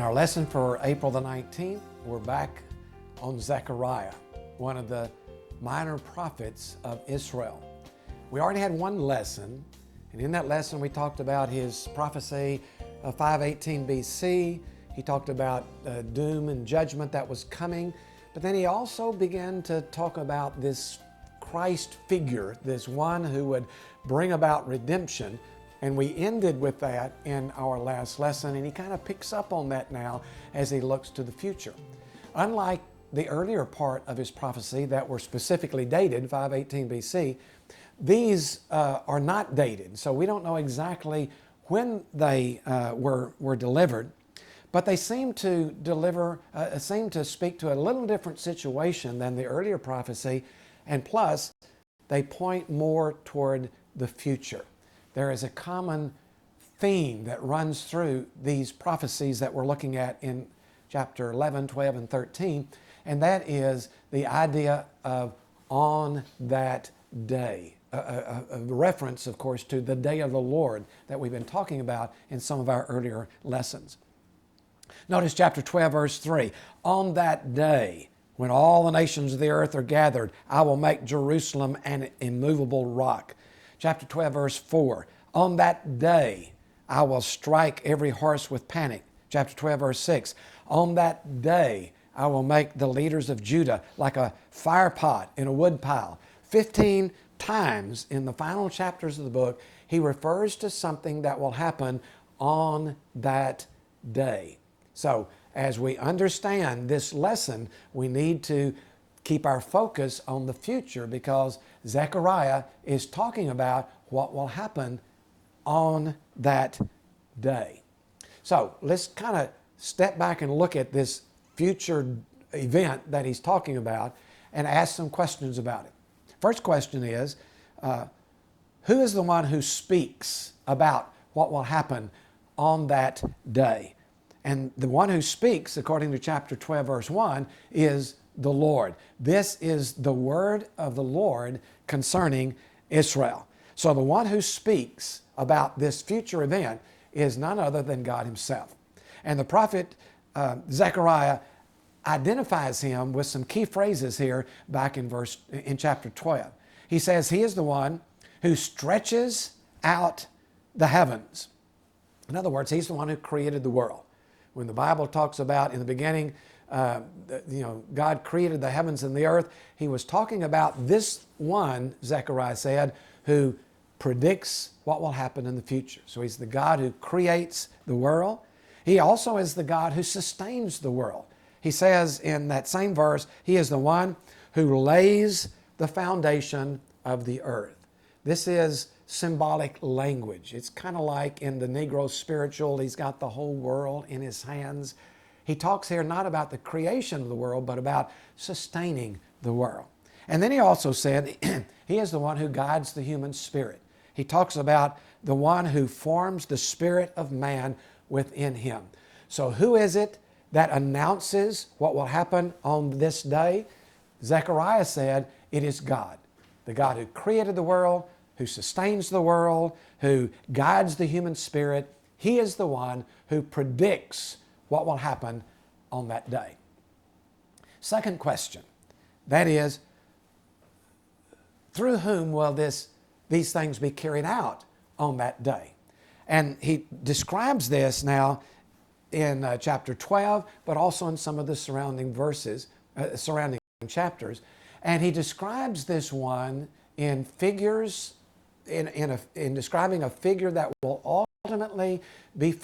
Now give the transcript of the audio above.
our lesson for April the 19th, we're back on Zechariah, one of the minor prophets of Israel. We already had one lesson, and in that lesson we talked about his prophecy of 518 BC. He talked about doom and judgment that was coming, but then he also began to talk about this Christ figure, this one who would bring about redemption. And we ended with that in our last lesson, and he kind of picks up on that now as he looks to the future. Unlike the earlier part of his prophecy that were specifically dated, 518 BC, these are not dated, so we don't know exactly when they were delivered, but they seem to speak to a little different situation than the earlier prophecy, and plus, they point more toward the future. There is a common theme that runs through these prophecies that we're looking at in chapter 11, 12, and 13, and that is the idea of on that day. A reference, of course, to the day of the Lord that we've been talking about in some of our earlier lessons. Notice chapter 12, verse 3. On that day, when all the nations of the earth are gathered, I will make Jerusalem an immovable rock. Chapter 12, verse 4. On that day, I will strike every horse with panic. Chapter 12, verse 6. On that day, I will make the leaders of Judah like a fire pot in a wood pile. 15 times in the final chapters of the book, he refers to something that will happen on that day. So, as we understand this lesson, we need to keep our focus on the future because Zechariah is talking about what will happen on that day. So let's kind of step back and look at this future event that he's talking about and ask some questions about it. First question is, who is the one who speaks about what will happen on that day? And the one who speaks, according to chapter 12, verse 1, is the Lord. This is the word of the Lord concerning Israel. So the one who speaks about this future event is none other than God himself. And the prophet Zechariah identifies him with some key phrases here back in chapter 12. He says he is the one who stretches out the heavens. In other words, he's the one who created the world. When the Bible talks about in the beginning, God created the heavens and the earth, he was talking about this one, Zechariah said, who predicts what will happen in the future. So he's the God who creates the world. He also is the God who sustains the world. He says in that same verse, he is the one who lays the foundation of the earth. This is symbolic language. It's kind of like in the Negro spiritual, he's got the whole world in his hands. He talks here not about the creation of the world, but about sustaining the world. And then he also said he is the one who guides the human spirit. He talks about the one who forms the spirit of man within him. So who is it that announces what will happen on this day? Zechariah said it is God, the God who created the world, who sustains the world, who guides the human spirit. He is the one who predicts what will happen on that day. Second question, that is, through whom will these things be carried out on that day? And he describes this now in chapter 12, but also in some of the surrounding verses, surrounding chapters. And he describes this one in figures, in describing a figure that will ultimately be